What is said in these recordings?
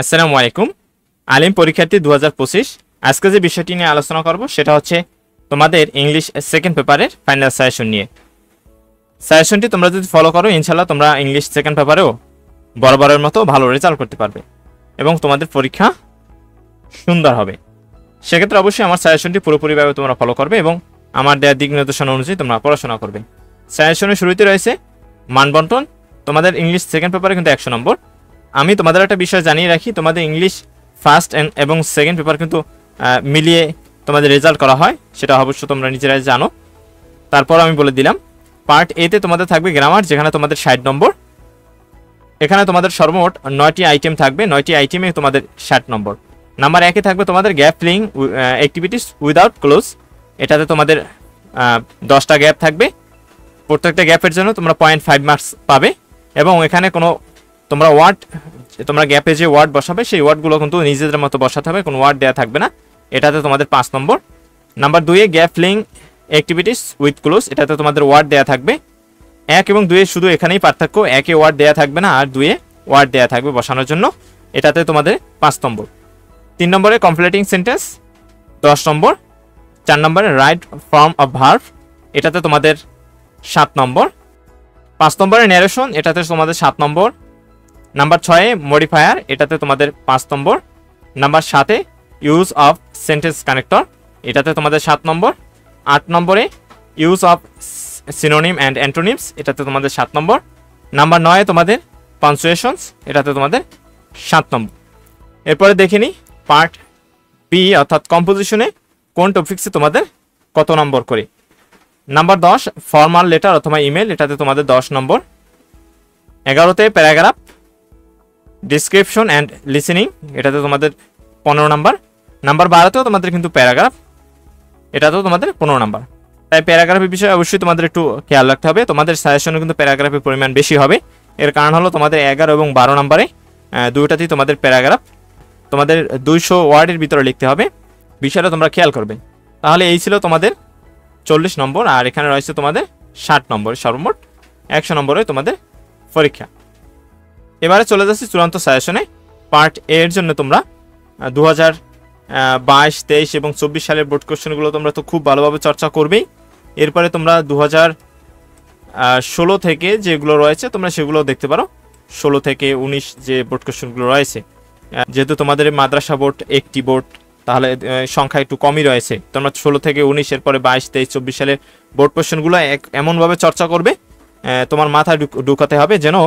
আসসালামু আলাইকুম। আলিম পরীক্ষার্থী 2025 আজকে যে বিষয়টি নিয়ে আলোচনা করব সেটা হচ্ছে তোমাদের ইংলিশ সেকেন্ড পেপারের ফাইনাল সাজেশন নিয়ে। সাজেশনটি তোমরা যদি ফলো করো ইনশাআল্লাহ তোমরা ইংলিশ সেকেন্ড পেপারেও বরাবরের মতো ভালো রেজাল্ট করতে পারবে এবং তোমাদের পরীক্ষা সুন্দর হবে। সেক্ষেত্রে অবশ্যই আমার সাজেশনটি পুরোপুরিভাবে তোমরা ফলো করবে এবং আমার দেওয়া দিক নির্দেশনা অনুযায়ী তোমরা পড়াশোনা করবে। সাজেশনের শুরুতে রয়েছে মানবন্টন। তোমাদের ইংলিশ সেকেন্ড পেপারে কিন্তু 100 নম্বর। আমি তোমাদের একটা বিষয় জানিয়ে রাখি, তোমাদের ইংলিশ ফার্স্ট এবং সেকেন্ড পেপার কিন্তু মিলিয়ে তোমাদের রেজাল্ট করা হয়, সেটা অবশ্য তোমরা নিজেরাই জানো। তারপর আমি বলে দিলাম, পার্ট এতে তোমাদের থাকবে গ্রামার, যেখানে তোমাদের 60 নম্বর। এখানে তোমাদের সর্বমোট 9টি আইটেম থাকবে, 9টি আইটেমে তোমাদের 60 নম্বর। নাম্বার 1-এ থাকবে তোমাদের gap filling activities without close. এটাতে তোমাদের 10টা গ্যাপ থাকবে, প্রত্যেকটা গ্যাপের জন্য তোমরা 0.5 মার্কস পাবে। এবং এখানে কোনো তোমরা ওয়ার্ড, তোমরা গ্যাপে যে ওয়ার্ড বসাবে সেই ওয়ার্ডগুলো কিন্তু নিজেদের মতো বসাতে হবে, কোনো ওয়ার্ড দেওয়া থাকবে না। এটাতে তোমাদের 5 নম্বর। নাম্বার 2-এ gap filling activities with clues. এটাতে তোমাদের ওয়ার্ড দেওয়া থাকবে। 1 এবং 2-এ শুধু এখানেই পার্থক্য, 1-এ ওয়ার্ড দেওয়া থাকবে না আর 2-এ ওয়ার্ড দেওয়া থাকবে বসানোর জন্য। এটাতে তোমাদের 5 নম্বর। 3 নম্বরে কমপ্লিটিং সেন্টেন্স 10 নম্বর। 4 নম্বরে রাইট ফর্ম অফ ভার্ব। এটাতে তোমাদের 7 নম্বর। 5 নম্বরে ন্যারেশন। এটাতে তোমাদের 7 নম্বর। Number 6-এ modifier. এটাতে তোমাদের 5 নম্বর। নাম্বার 7-এ ইউজ অফ সেন্টেন্স কানেক্টর। এটাতে তোমাদের 7 নম্বর। 8 নম্বরে use of synonym and antonyms. এটাতে তোমাদের 7 নম্বর। নাম্বার 9-এ তোমাদের পাঞ্চুয়েশনস। এটাতে তোমাদের 7 নম্বর। এরপরে দেখে নিই পার্ট বি অর্থাৎ কম্পোজিশনে কোন টপিক্সে তোমাদের কত নম্বর করে। নাম্বার 10 ফর্মাল লেটার অথবা ইমেল। এটাতে তোমাদের 10 নম্বর। 11-তে প্যারাগ্রাফ ডিসক্রিপশন অ্যান্ড লিসেনিং। এটাতে তোমাদের 15 নাম্বার। নাম্বার 12-তেও তোমাদের কিন্তু প্যারাগ্রাফ, এটাতেও তোমাদের 15 নাম্বার। তাই প্যারাগ্রাফের বিষয়ে অবশ্যই তোমাদের একটু খেয়াল রাখতে হবে। তোমাদের সাজেশনে কিন্তু প্যারাগ্রাফের পরিমাণ বেশি হবে। এর কারণ হলো তোমাদের 11 এবং 12 নাম্বারে দুইটাতেই তোমাদের প্যারাগ্রাফ তোমাদের 200 ওয়ার্ডের ভিতরে লিখতে হবে। বিষয়টা তোমরা খেয়াল করবে। তাহলে এই ছিল তোমাদের 40 নম্বর, আর এখানে রয়েছে তোমাদের 60 নম্বর। সর্বমোট 100 নম্বরে তোমাদের পরীক্ষা। এবারে চলে যাচ্ছি চূড়ান্ত সাজেশনে। পার্ট এ এর জন্য তোমরা 2022, 23 এবং 24 সালের বোর্ড কোশ্চেনগুলো তোমরা তো খুব ভালোভাবে চর্চা করবেই। এরপরে তোমরা 2016 থেকে যেগুলো রয়েছে তোমরা সেগুলো দেখতে পারো। 16 থেকে 19 যে বোর্ড কোশ্চেনগুলো রয়েছে, যেহেতু তোমাদের মাদ্রাসা বোর্ড একটি বোর্ড, তাহলে সংখ্যা একটু কমই রয়েছে। তোমরা 16 থেকে 19 এরপরে 22, 23, 24 সালের বোর্ড কোশ্চেনগুলো এমনভাবে চর্চা করবে, তোমার মাথায় ঢুকাতে হবে যেন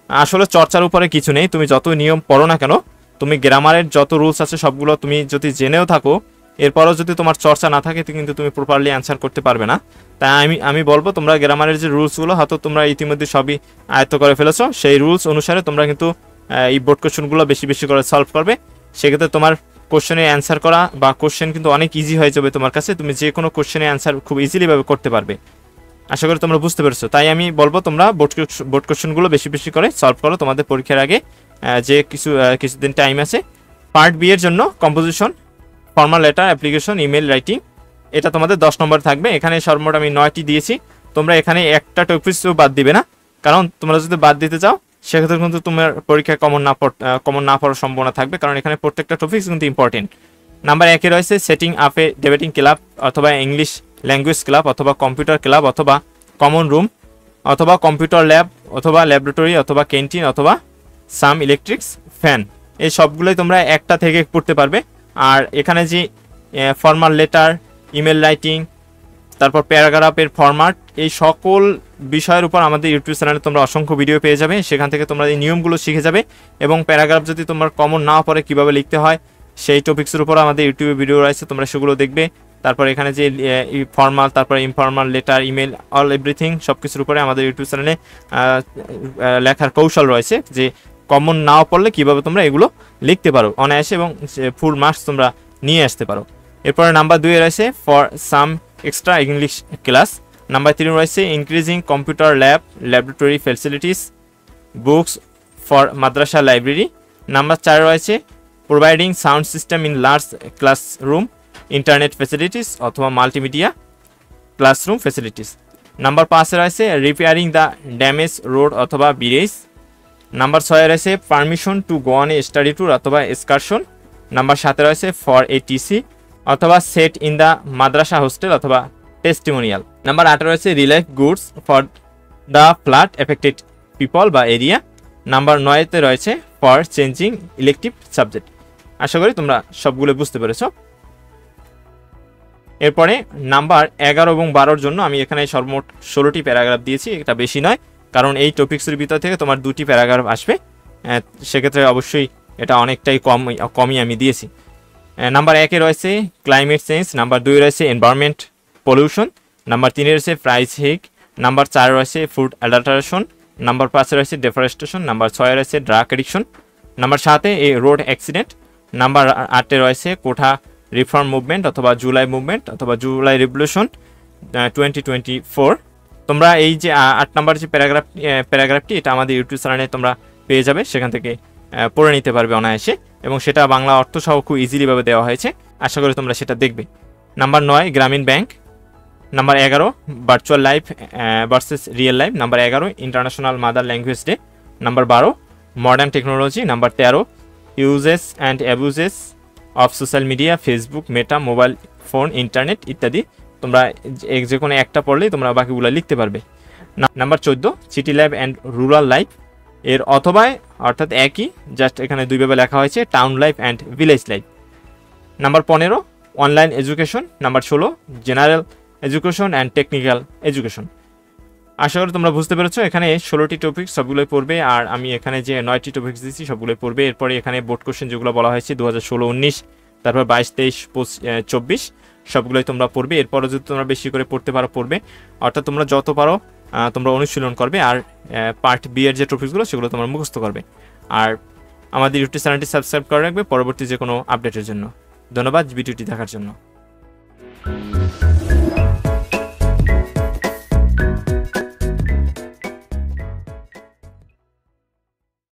আসলে চর্চার উপরে কিছু নেই। তুমি যত নিয়ম পড়ো না কেন, তুমি গ্রামারের যত রুলস আছে সবগুলো তুমি যদি জেনেও থাকো, এরপরও যদি তোমার চর্চা না থাকে কিন্তু তুমি প্রপারলি অ্যান্সার করতে পারবে না। তাই আমি বলবো তোমরা গ্রামারের যে রুলসগুলো হয়তো তোমরা ইতিমধ্যে সবই আয়ত্ত করে ফেলেছো, সেই রুলস অনুসারে তোমরা কিন্তু এই বোর্ড কোশ্চেনগুলো বেশি বেশি করে সলভ করবে। সেক্ষেত্রে তোমার কোশ্চেনে অ্যান্সার করা বা কোশ্চেন কিন্তু অনেক ইজি হয়ে যাবে তোমার কাছে। তুমি যে কোনো কোশ্চেনে অ্যান্সার খুব ইজিলিভাবে করতে পারবে। আশা করি তোমরা বুঝতে পেরেছো। তাই আমি বলবো তোমরা বোর্ড কোশ্চেনগুলো বেশি বেশি করে সলভ করো তোমাদের পরীক্ষার আগে, যে কিছুদিন টাইম আছে। পার্ট বি এর জন্য composition, formal letter, application, email writing. এটা তোমাদের 10 নম্বর থাকবে। এখানে সর্বমোট আমি 9টি দিয়েছি। তোমরা এখানে একটা টপিকসও বাদ দিবে না, কারণ তোমরা যদি বাদ দিতে চাও সেক্ষেত্রে কিন্তু তোমার পরীক্ষায় কমন না পড়ার সম্ভাবনা থাকবে, কারণ এখানে প্রত্যেকটা টপিকস কিন্তু ইম্পর্টেন্ট। নাম্বার 1-এ রয়েছে setting up a debating club অথবা ইংলিশ ল্যাঙ্গুয়েজ ক্লাব অথবা কম্পিউটার ক্লাব অথবা কমন রুম অথবা কম্পিউটার ল্যাব অথবা ল্যাবরেটরি অথবা ক্যান্টিন অথবা সাম ইলেকট্রিক্স ফ্যান। এই সবগুলোই তোমরা একটা থেকে পড়তে পারবে। আর এখানে যে ফর্মাল লেটার, ইমেল রাইটিং, তারপর প্যারাগ্রাফের ফরম্যাট, এই সকল বিষয়ের উপর আমাদের ইউটিউব চ্যানেলে তোমরা অসংখ্য ভিডিও পেয়ে যাবে। সেখান থেকে তোমরা এই নিয়মগুলো শিখে যাবে এবং প্যারাগ্রাফ যদি তোমার কমন না পড়ে কীভাবে লিখতে হয় সেই টপিক্সের উপর আমাদের ইউটিউবে ভিডিও রয়েছে, তোমরা সেগুলো দেখবে। তারপর এখানে যে ফর্মাল, তারপর informal letter, email, all everything সব কিছুর উপরে আমাদের ইউটিউব চ্যানেলে লেখার কৌশল রয়েছে, যে কমন নাও পড়লে কীভাবে তোমরা এগুলো লিখতে পারো অনায়াসে এবং ফুল মার্কস তোমরা নিয়ে আসতে পারো। এরপরে নাম্বার 2-এ রয়েছে for some extra English class. Number 3 রয়েছে increasing computer lab, laboratory facilities, books for Madrasa library. Number 4 রয়েছে providing sound system in large classroom, internet facilities অথবা মাল্টিমিডিয়া ক্লাসরুম ফ্যাসিলিটিস। নাম্বার 5-এ রয়েছে রিপেয়ারিং দ্য ড্যামেজ রোড অথবা bridge. Number 6 রয়েছে permission to go on a study tour অথবা excursion. Number 7 রয়েছে for a TC অথবা set in the Madrasa hostel অথবা testimonial. Number 8 রয়েছে relief goods for the flood affected people বা area. Number 9তে রয়েছে ফর চেঞ্জিং ইলেকটিভ সাবজেক্ট। আশা করি তোমরা সবগুলো বুঝতে পেরেছো। এরপরে নাম্বার 11 এবং 12-র জন্য আমি এখানে সর্বমোট 16টি প্যারাগ্রাফ দিয়েছি, এটা বেশি নয়, কারণ এই টপিক্সের ভিতর থেকে তোমার 2টি প্যারাগ্রাফ আসবে, সেক্ষেত্রে অবশ্যই এটা অনেকটাই কমই আমি দিয়েছি। নাম্বার 1-এ রয়েছে ক্লাইমেট চেঞ্জ, নাম্বার 2 রয়েছে এনভায়রনমেন্ট পলিউশন, নাম্বার 3-এ রয়েছে প্রাইস হিক, নাম্বার 4 রয়েছে ফুড অ্যাডাল্টারেশন, নাম্বার 5-এ রয়েছে ডেফরেস্টেশন, নাম্বার 6-এ রয়েছে ড্রাগ এডিকশন, নাম্বার 7-এ রোড অ্যাক্সিডেন্ট, নাম্বার 8-এ রয়েছে কোঠা রিফর্ম মুভমেন্ট অথবা জুলাই মুভমেন্ট অথবা জুলাই রেভলিউশন 2024। তোমরা এই যে 8 নম্বর যে প্যারাগ্রাফটি এটা আমাদের ইউটিউব চ্যানেলে তোমরা পেয়ে যাবে, সেখান থেকে পড়ে নিতে পারবে অনায়াসে, এবং সেটা বাংলা অর্থ সহ খুব ইজিলিভাবে দেওয়া হয়েছে। আশা করি তোমরা সেটা দেখবে। নাম্বার 9 গ্রামীণ bank, number 11 virtual life versus real life, number 11 international mother language day, number 12 modern technology, number 13 uses and abuses of social media, Facebook, meta, mobile phone, internet ইত্যাদি। তোমরা যে কোনো একটা পড়লেই তোমরা বাকিগুলো লিখতে পারবে। Number 14 city life and rural life, এর অথবা অর্থাৎ একই, জাস্ট এখানে দুইভাবে লেখা হয়েছে town life and village life. Number 15 online education, number 16 general education and technical education. আশা করি তোমরা বুঝতে পেরেছো। এখানে 16টি টপিক সবগুলোই পড়বে, আর আমি এখানে যে 9টি টপিক্স দিচ্ছি সবগুলোই পড়বে। এরপরে এখানে বোর্ড কোশ্চেন যেগুলো বলা হয়েছে 2016-19, তারপর 22, 23, 24 সবগুলোই তোমরা পড়বে। এরপরে যদি তোমরা বেশি করে পড়তে পারো পড়বে, অর্থাৎ তোমরা যত পারো তোমরা অনুশীলন করবে, আর পার্ট বি এর যে টপিকসগুলো সেগুলো তোমরা মুখস্থ করবে। আর আমাদের ইউটিউব চ্যানেলটি সাবস্ক্রাইব করে রাখবে পরবর্তী যে কোনো আপডেটের জন্য। ধন্যবাদ ভিডিওটি দেখার জন্য।